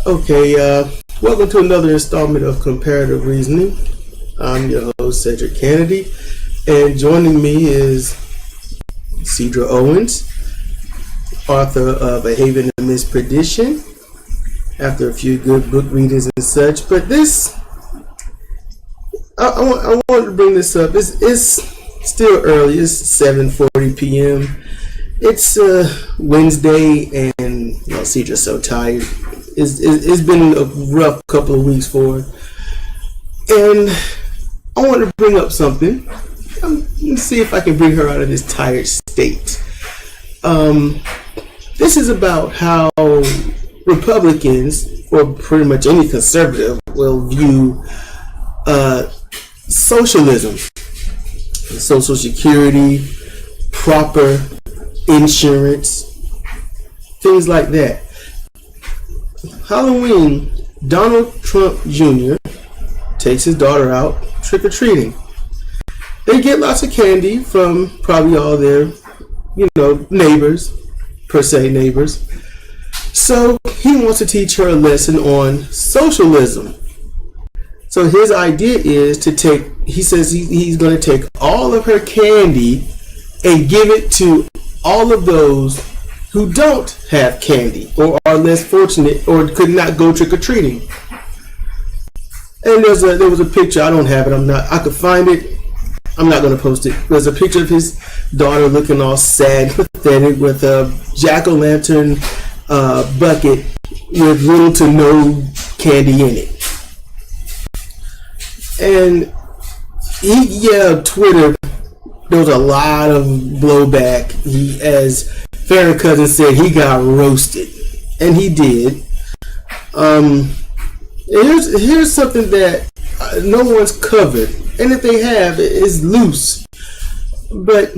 Okay, welcome to another installment of Comparative Reasoning. I'm your host, Sedrik Cannady, and joining me is Sidra Owens, author of A Haven Amidst Perdition, after a few good book readings and such. But I wanted to bring this up. It's still early. It's 7:40 p.m. It's Wednesday, and Sidra's so tired. It's been a rough couple of weeks for her. And I want to bring up something. Let's see if I can bring her out of this tired state. This is about how Republicans, or pretty much any conservative, will view socialism, Social Security, proper insurance, things like that. Halloween, Donald Trump Jr. takes his daughter out trick-or-treating. They get lots of candy from probably all their, neighbors, per se neighbors. So he wants to teach her a lesson on socialism. So his idea is he says he's going to take all of her candy and give it to all of those who don't have candy or are less fortunate or could not go trick-or-treating. And there was a picture. I don't have it. I could find it. I'm not going to post it. There's a picture of his daughter looking all sad, pathetic, with a jack-o'-lantern bucket with little to no candy in it. And Twitter, there was a lot of blowback. As Farrah Cousin said, he got roasted, and he did. Here's something that no one's covered, and if they have, it's loose. But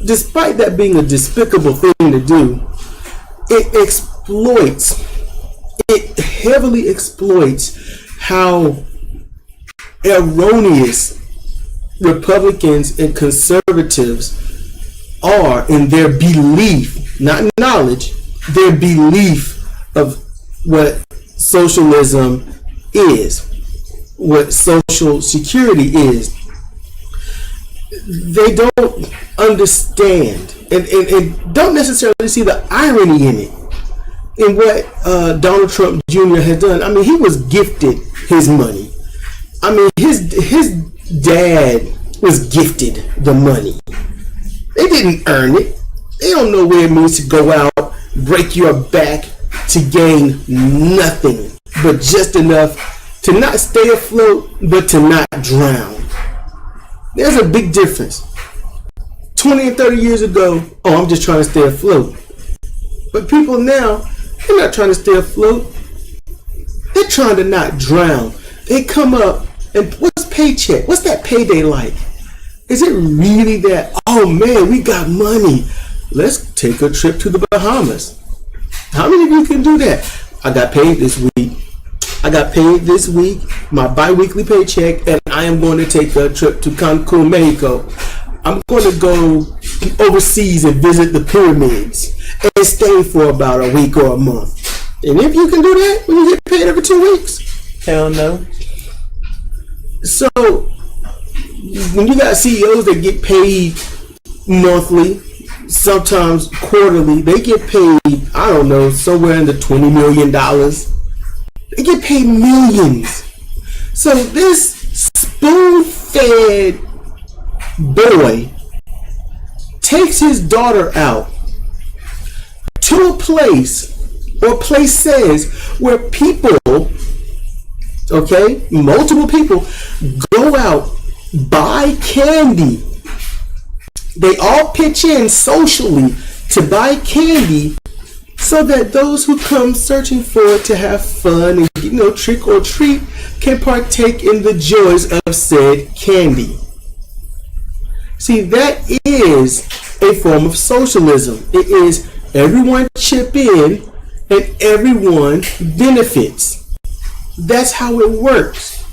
despite that being a despicable thing to do, it heavily exploits how erroneous Republicans and conservatives are in their belief, not knowledge, their belief of what socialism is, what Social Security is. They don't understand and don't necessarily see the irony in it, in what Donald Trump Jr. has done. I mean, he was gifted his money. I mean, his dad was gifted the money. They didn't earn it. They don't know where it means to go out, break your back to gain nothing, but just enough to not stay afloat, but to not drown. There's a big difference. 20 and 30 years ago, I'm just trying to stay afloat. But people now, they're not trying to stay afloat. They're trying to not drown. They come up, and what's paycheck? What's that payday like? Is it really that, oh man, we got money, let's take a trip to the Bahamas? How many of you can do that? I got paid this week, my bi-weekly paycheck, and I am going to take a trip to Cancun, Mexico. I'm going to go overseas and visit the pyramids and stay for about a week or a month. And if you can do that when you get paid every 2 weeks? Hell no. So when you got CEOs that get paid monthly, sometimes quarterly, they get paid, I don't know, somewhere in the $20 million. They get paid millions. So this spoon-fed boy takes his daughter out to a place, or places, where people, multiple people go out, buy candy. They all pitch in socially to buy candy so that those who come searching for it to have fun and trick or treat can partake in the joys of said candy. See, that is a form of socialism. It is everyone chip in and everyone benefits. That's how it works.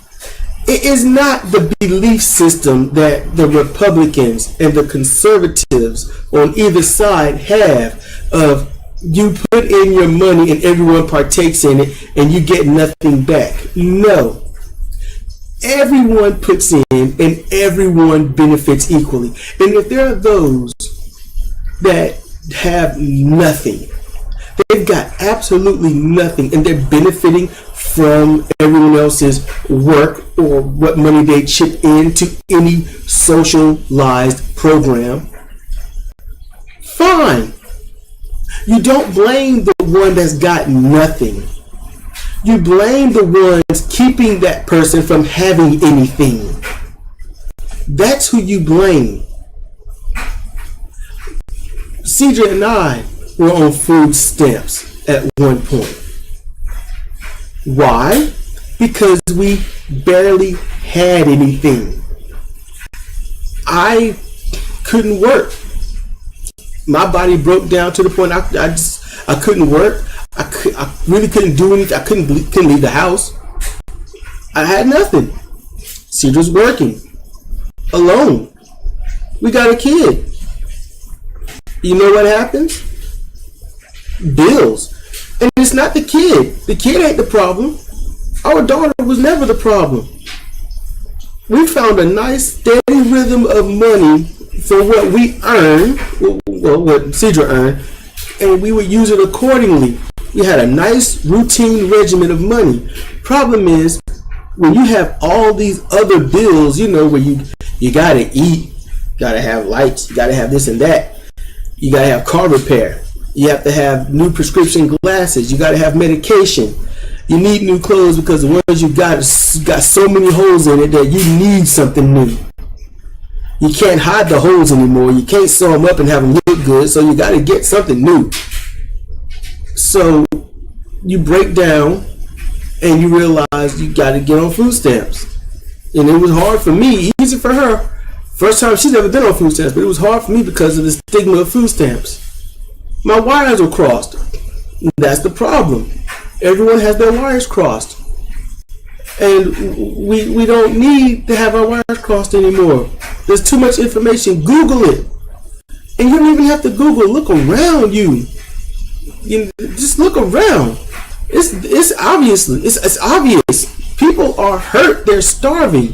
It is not the belief system that the Republicans and the conservatives on either side have of you put in your money and everyone partakes in it and you get nothing back. No. Everyone puts in and everyone benefits equally. And if there are those that have nothing, they've got absolutely nothing, and they're benefiting from everyone else's work or what money they chip into any socialized program, fine. You don't blame the one that's got nothing. You blame the ones keeping that person from having anything. That's who you blame. Sidra and I were on food stamps at one point. Why? Because we barely had anything. I couldn't work. My body broke down to the point I couldn't work. I really couldn't do anything. I couldn't leave the house. I had nothing. Sidra's working alone. We got a kid. You know what happens? Bills. And it's not the kid. The kid ain't the problem. Our daughter was never the problem. We found a nice steady rhythm of money for what we earn, well, what Sidra earned, and we would use it accordingly. We had a nice routine regimen of money. Problem is, when you have all these other bills, you know, where you gotta eat, gotta have lights, you gotta have this and that, you gotta have car repair, you have to have new prescription glasses, you gotta have medication, you need new clothes because the ones you got so many holes in it that you need something new. You can't hide the holes anymore. You can't sew them up and have them look good, so you got to get something new. So you break down and you realize you got to get on food stamps. And it was hard for me, easy for her. First time, she's never been on food stamps, but it was hard for me because of the stigma of food stamps. My wires were crossed. That's the problem. Everyone has their wires crossed. And we don't need to have our wires crossed anymore. There's too much information. Google it. And you don't even have to Google. Look around you. Just look around. It's obvious. People are hurt. They're starving.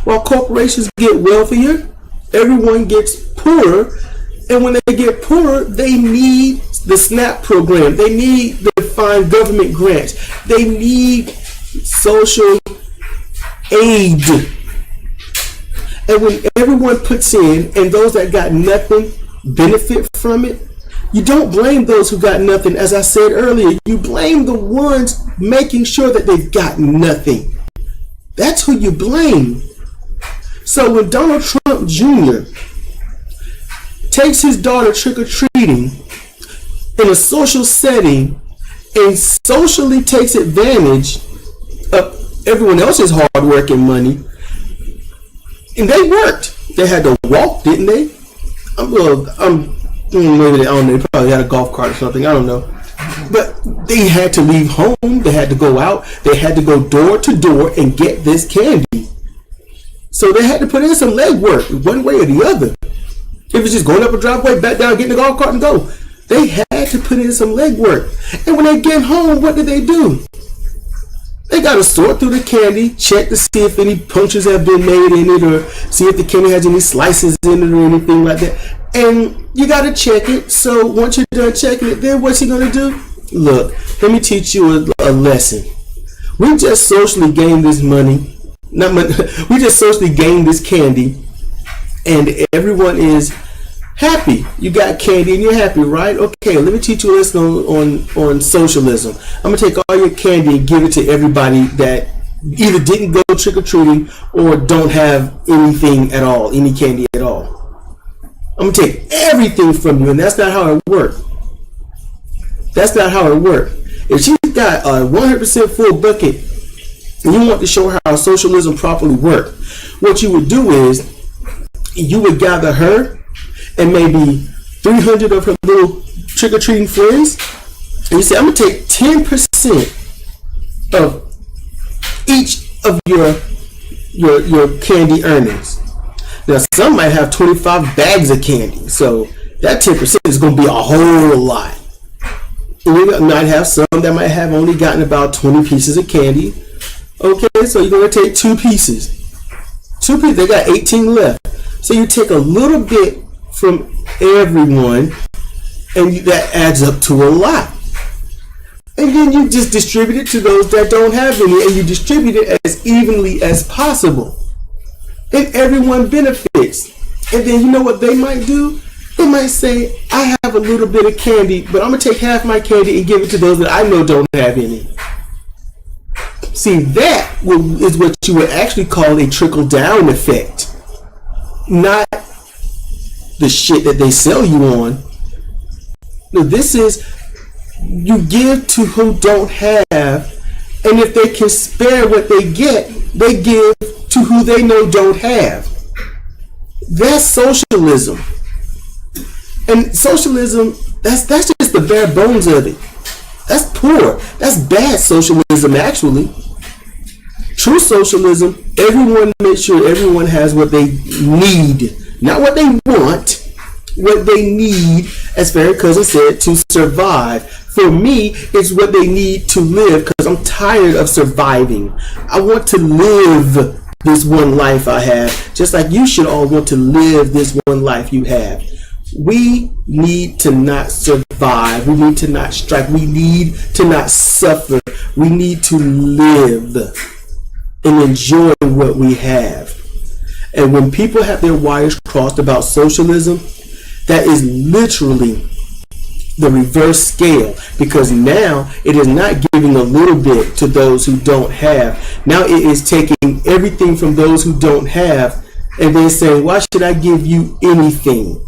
While corporations get wealthier, everyone gets poorer. And when they get poorer, they need the SNAP program. They need the defined government grants. They need social aid. And when everyone puts in and those that got nothing benefit from it, you don't blame those who got nothing. As I said earlier, you blame the ones making sure that they've got nothing. That's who you blame. So when Donald Trump Jr. takes his daughter trick-or-treating in a social setting and socially takes advantage of everyone else's hard work and money, and they worked. They had to walk, didn't they? Maybe they probably had a golf cart or something. I don't know. But they had to leave home. They had to go out. They had to go door to door and get this candy. So they had to put in some legwork, one way or the other. If it's just going up a driveway, back down, get in the golf cart and go. They had to put in some legwork. And when they get home, what do? They got to sort through the candy, check to see if any punctures have been made in it, or see if the candy has any slices in it or anything like that. And you got to check it. So once you're done checking it, then what's he going to do? Look, let me teach you a lesson. We just socially gained this money. We just socially gained this candy, and everyone is happy. You got candy and you're happy, right? Okay, let me teach you a lesson on socialism. I'm going to take all your candy and give it to everybody that either didn't go trick-or-treating or don't have anything at all, any candy at all. I'm going to take everything from you, and that's not how it worked. That's not how it worked. If she's got a 100% full bucket and you want to show her how socialism properly works, what you would do is you would gather her and maybe 300 of her little trick-or-treating friends, and you say, I'm going to take 10% of each of your candy earnings. Now, some might have 25 bags of candy, so that 10% is going to be a whole lot. You might have some that might have only gotten about 20 pieces of candy. Okay, so you're going to take 2 pieces. 2 pieces, they got 18 left. So you take a little bit from everyone, and that adds up to a lot. And then you just distribute it to those that don't have any, and you distribute it as evenly as possible. And everyone benefits. And then you know what they might do? They might say, I have a little bit of candy, but I'm going to take half my candy and give it to those that I know don't have any. See, that is what you would actually call a trickle-down effect. Not the shit that they sell you on. No, this is, you give to who don't have, and if they can spare what they get, they give to who they know don't have. That's socialism. And socialism, that's just the bare bones of it. That's poor. That's bad socialism, actually. True socialism, everyone makes sure everyone has what they need. Not what they want, what they need, as Fairy Cousin said, to survive. For me, it's what they need to live, because I'm tired of surviving. I want to live this one life I have, just like you should all want to live this one life you have. We need to not survive. We need to not strike. We need to not suffer. We need to live and enjoy what we have. And when people have their wires crossed about socialism, that is literally the reverse scale, because now it is not giving a little bit to those who don't have. Now it is taking everything from those who don't have and then saying, why should I give you anything?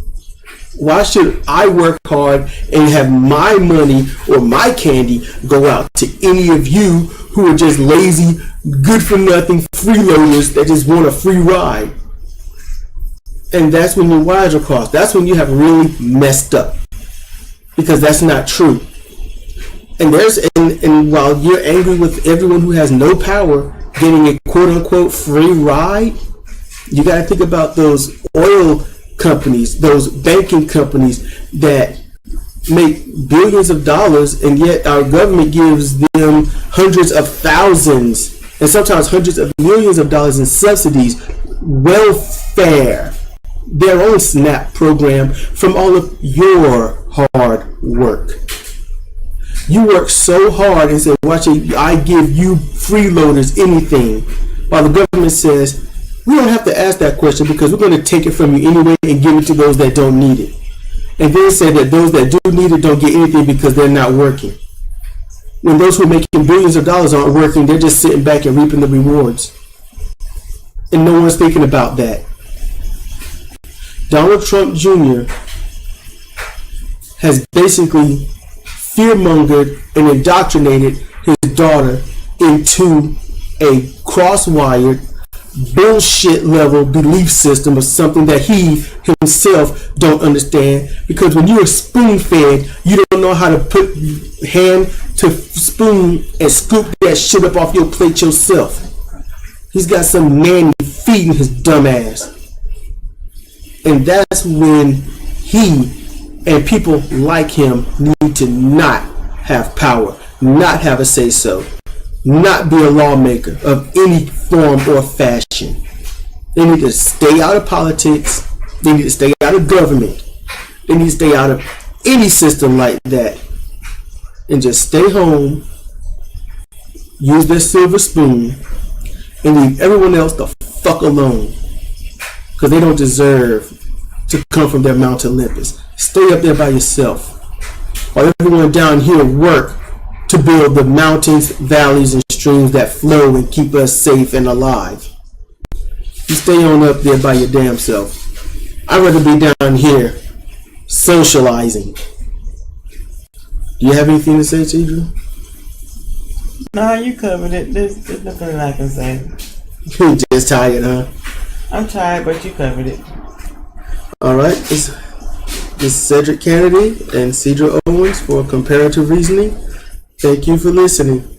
Why should I work hard and have my money or my candy go out to any of you who are just lazy, good for nothing freeloaders that just want a free ride? And that's when your wires are crossed. That's when you have really messed up, because that's not true. And while you're angry with everyone who has no power getting a quote unquote free ride, you got to think about those oil companies, those banking companies that make billions of dollars, and yet our government gives them hundreds of thousands and sometimes hundreds of millions of dollars in subsidies, welfare, their own SNAP program from all of your hard work. You work so hard and say, watch it, I give you freeloaders anything, while the government says, we don't have to ask that question because we're going to take it from you anyway and give it to those that don't need it. And then say that those that do need it don't get anything because they're not working. When those who are making billions of dollars aren't working, they're just sitting back and reaping the rewards. And no one's thinking about that. Donald Trump Jr. has basically fearmongered and indoctrinated his daughter into a cross-wired bullshit level belief system of something that he himself don't understand, because when you're spoon fed, you don't know how to put hand to spoon and scoop that shit up off your plate yourself. He's got some nanny feeding his dumb ass. And that's when he and people like him need to not have power, not have a say-so, not be a lawmaker of any form or fashion. They need to stay out of politics. They need to stay out of government. They need to stay out of any system like that. And just stay home, use their silver spoon, and leave everyone else the fuck alone. Because they don't deserve to come from their Mount Olympus. Stay up there by yourself, while everyone down here work to build the mountains, valleys, and streams that flow and keep us safe and alive. You stay on up there by your damn self. I'd rather be down here socializing. Do you have anything to say, Sidra? No, you covered it. There's nothing I can say. You're just tired, huh? I'm tired, but you covered it. Alright, this is Sedrik Cannady and Sidra Owens for Comparative Reasoning. Thank you for listening.